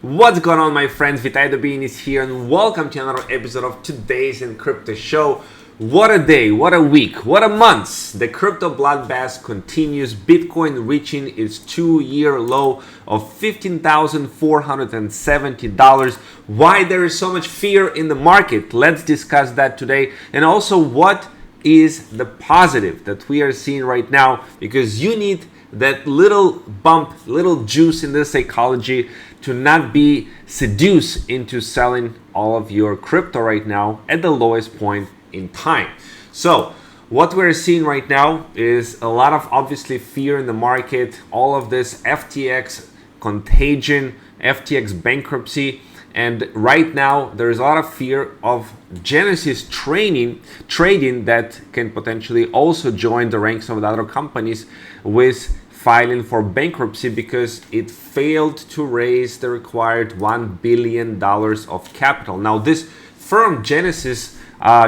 What's going on, my friends? Vitaliy Dubinin is here, and welcome to another episode of today's In Crypto Show. What a day, what a week, what a month. The crypto bloodbath continues. Bitcoin reaching its 2-year low of $15,470. Why there is so much fear in the market? Let's discuss that today. And also, what is the positive that we are seeing right now? Because you need that little bump, little juice in the psychology to not be seduced into selling all of your crypto right now at the lowest point in time. So what we're seeing right now is a lot of obviously fear in the market, all of this FTX contagion, FTX bankruptcy, and right now there's a lot of fear of Genesis trading that can potentially also join the ranks of the other companies with filing for bankruptcy because it failed to raise the required $1 billion of capital. Now this firm Genesis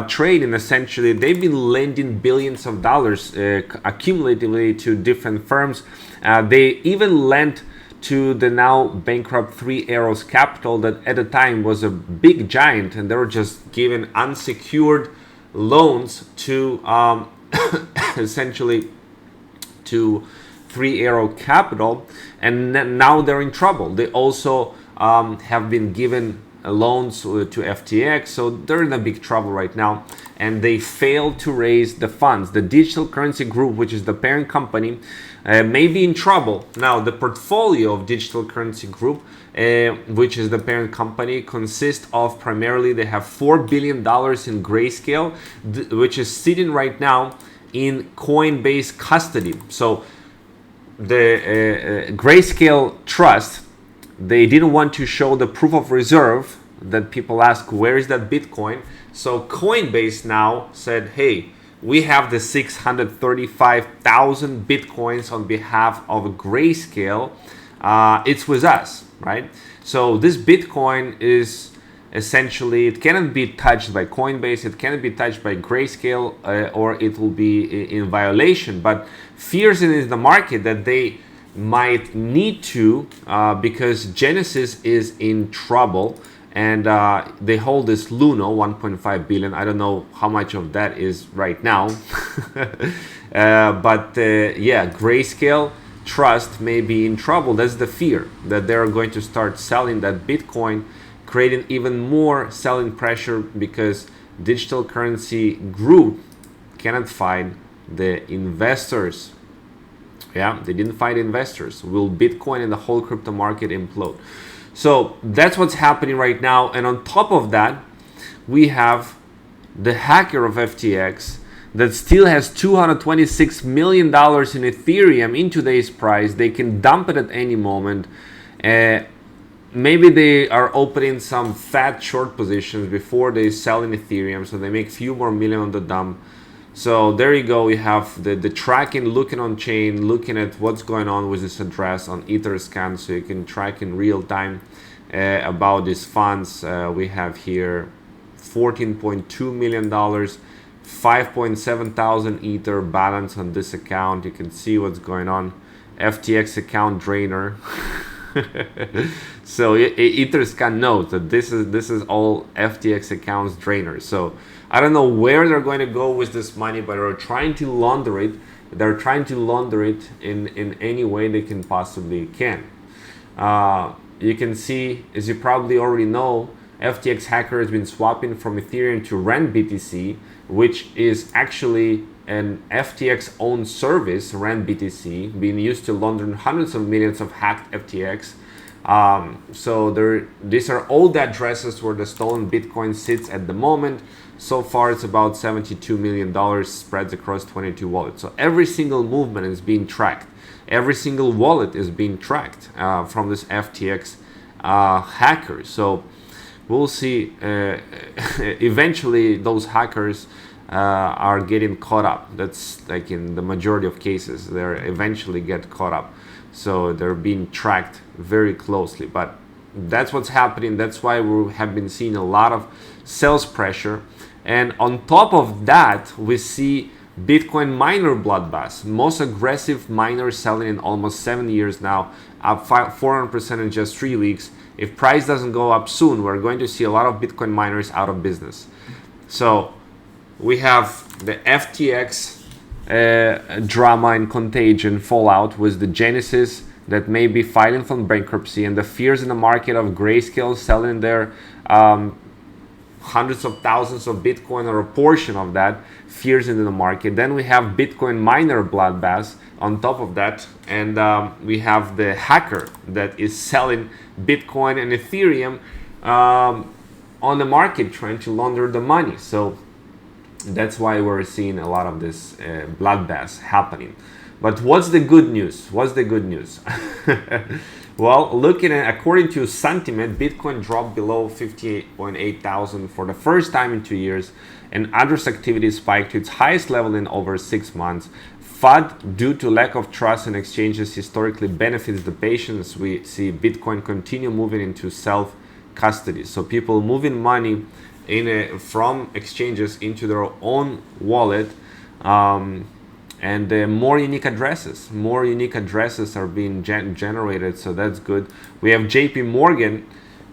Trading, essentially they've been lending billions of dollars accumulatively to different firms. They even lent to the now bankrupt Three Arrows Capital, that at the time was a big giant, and they were just giving unsecured loans to essentially to Three Arrow Capital, and now they're in trouble. They also have been given loans to FTX, so they're in a big trouble right now, and they failed to raise the funds. The Digital Currency Group, which is the parent company, may be in trouble. Now, the portfolio of Digital Currency Group, which is the parent company, consists of primarily, they have $4 billion in Grayscale, which is sitting right now in Coinbase custody. So the Grayscale Trust, they didn't want to show the proof of reserve that people ask, where is that Bitcoin? So Coinbase now said, hey, we have the 635,000 Bitcoins on behalf of Grayscale. It's with us, right? So this Bitcoin is essentially, it cannot be touched by Coinbase, it cannot be touched by Grayscale, or it will be in violation. But fears in the market that they might need to, because Genesis is in trouble, and they hold this Luno 1.5 billion. I don't know how much of that is right now, but yeah, Grayscale Trust may be in trouble. That's the fear, that they're going to start selling that Bitcoin, creating even more selling pressure because Digital Currency Group cannot find the investors. Yeah, they didn't find investors. Will Bitcoin and the whole crypto market implode? So that's what's happening right now. And on top of that, we have the hacker of FTX that still has $226 million in Ethereum in today's price. They can dump it at any moment. Maybe they are opening some fat short positions before they sell in Ethereum, so they make few more million on the dump. So there you go. You have the tracking, looking on chain, looking at what's going on with this address on Etherscan, so you can track in real time about these funds. We have here $14.2 million, 5.7 thousand Ether balance on this account. You can see what's going on. FTX account drainer. So Etherscan knows that this is all FTX accounts drainers. So I don't know where they're going to go with this money, but they're trying to launder it. They're trying to launder it in any way they can possibly can. You can see, as you probably already know, FTX hacker has been swapping from Ethereum to Rand BTC, which is actually an FTX owned service, Rand BTC, being used to launder hundreds of millions of hacked FTX. So these are all the addresses where the stolen Bitcoin sits at the moment. So far, it's about $72 million spreads across 22 wallets. So every single movement is being tracked. Every single wallet is being tracked from this FTX hacker. So we'll see. Eventually, those hackers are getting caught up. That's like in the majority of cases, they eventually get caught up. So they're being tracked very closely. But that's what's happening. That's why we have been seeing a lot of sales pressure. And on top of that, we see Bitcoin miner bloodbath, most aggressive miner selling in almost 7 years now, up 400% in just 3 weeks. If price doesn't go up soon, we're going to see a lot of Bitcoin miners out of business. So we have the FTX drama and contagion fallout with the Genesis that may be filing from bankruptcy, and the fears in the market of Grayscale selling their hundreds of thousands of Bitcoin or a portion of that, fears into the market. Then we have Bitcoin miner bloodbath on top of that, and we have the hacker that is selling Bitcoin and Ethereum on the market, trying to launder the money. So that's why we're seeing a lot of this bloodbath happening. But what's the good news? What's the good news? Well, looking at, according to sentiment, Bitcoin dropped below 58.8 thousand for the first time in 2 years, and address activity spiked to its highest level in over 6 months. FUD, due to lack of trust in exchanges, historically benefits the patience. We see Bitcoin continue moving into self-custody. So people moving money from exchanges into their own wallet, and more unique addresses are being generated, so that's good. We have JP Morgan,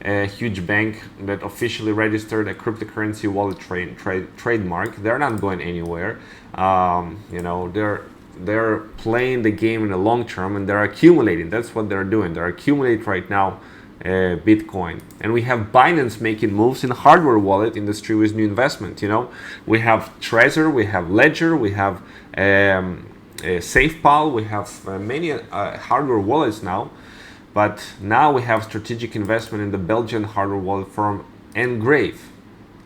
a huge bank that officially registered a cryptocurrency wallet trademark. They're not going anywhere. They're playing the game in the long term, and they're accumulating. That's what they're doing. They're accumulating right now Bitcoin. And we have Binance making moves in the hardware wallet industry with new investment. We have Trezor, we have Ledger, we have SafePal, we have many hardware wallets now. But now we have strategic investment in the Belgian hardware wallet firm Ngrave,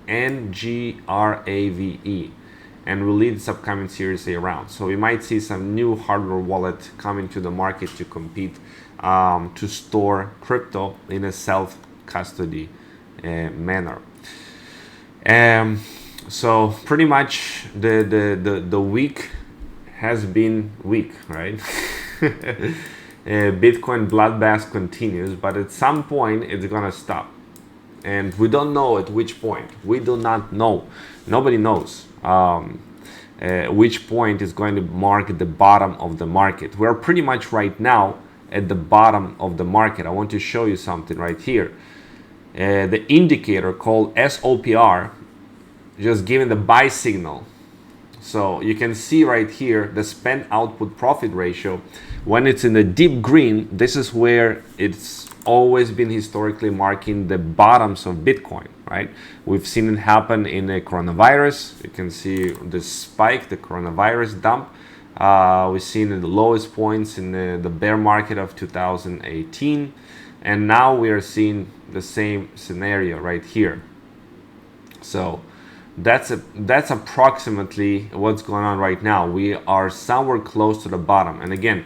Ngrave, and will lead this upcoming Series A round. So we might see some new hardware wallet coming to the market to compete, to store crypto in a self-custody manner. So pretty much the week has been weak, right? Bitcoin bloodbath continues, but at some point it's gonna stop, and we don't know at which point. We do not know. Nobody knows which point is going to mark the bottom of the market. We're pretty much right now at the bottom of the market. I want to show you something right here. The indicator called SOPR just giving the buy signal. So you can see right here the spend output profit ratio. When it's in the deep green, this is where it's always been historically marking the bottoms of Bitcoin, right? We've seen it happen in the coronavirus. You can see the spike, the coronavirus dump. We've seen the lowest points in the bear market of 2018. And now we are seeing the same scenario right here. So that's approximately what's going on right now. We are somewhere close to the bottom. And again,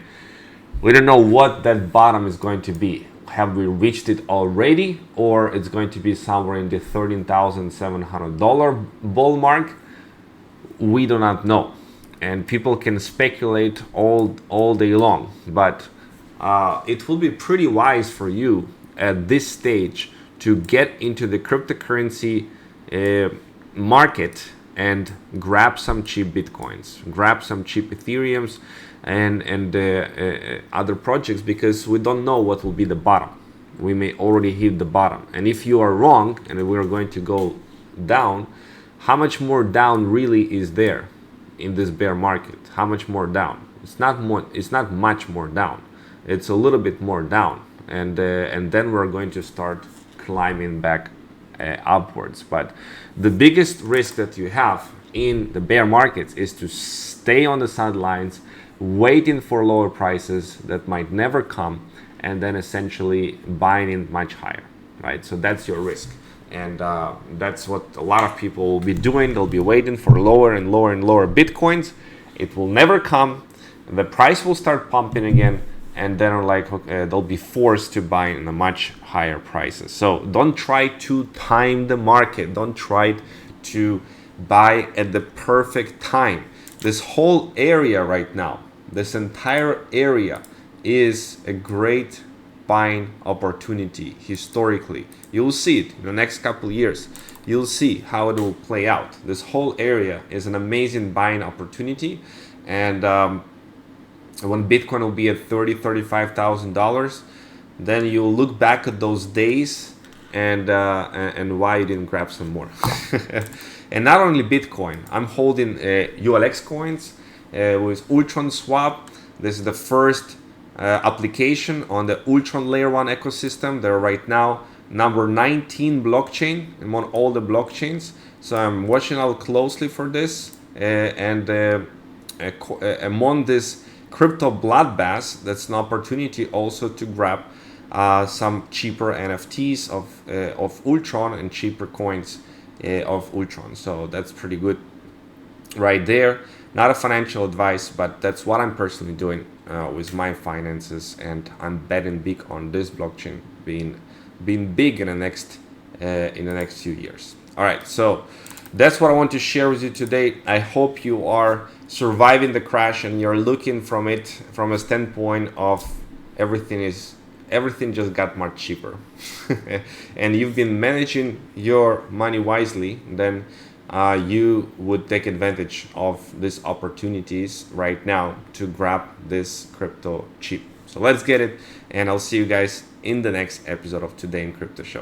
we don't know what that bottom is going to be. Have we reached it already, or it's going to be somewhere in the $13,700 bull mark? We do not know. And people can speculate all day long. But it will be pretty wise for you at this stage to get into the cryptocurrency market and grab some cheap Bitcoins, grab some cheap Ethereums, and other projects, because we don't know what will be the bottom. We may already hit the bottom, and if you are wrong and we're going to go down, how much more down really is there in this bear market? How much more down? It's not much more down. It's a little bit more down, and then we're going to start climbing back upwards. But the biggest risk that you have in the bear markets is to stay on the sidelines, waiting for lower prices that might never come, and then essentially buying in much higher, right? So that's your risk, and that's what a lot of people will be doing. They'll be waiting for lower and lower and lower Bitcoins. It will never come. The price will start pumping again, and then they'll be forced to buy in a much higher prices. So don't try to time the market. Don't try to buy at the perfect time. This whole area right now, this entire area is a great buying opportunity historically. You'll see it in the next couple of years. You'll see how it will play out. This whole area is an amazing buying opportunity, and when Bitcoin will be at $35,000, then you'll look back at those days and why you didn't grab some more. And not only Bitcoin, I'm holding ULX coins with Ultron Swap. This is the first application on the Ultron Layer 1 ecosystem. They're right now number 19 blockchain among all the blockchains. So I'm watching out closely for this. Among this crypto bloodbath, that's an opportunity also to grab some cheaper NFTs of Ultron and cheaper coins of Ultron. So that's pretty good right there. Not a financial advice, but that's what I'm personally doing with my finances, and I'm betting big on this blockchain being big in the next few years. All right, so that's what I want to share with you today. I hope you are surviving the crash and you're looking from it from a standpoint of everything just got much cheaper, and you've been managing your money wisely. Then you would take advantage of these opportunities right now to grab this crypto cheap. So let's get it, and I'll see you guys in the next episode of Today in Crypto Show.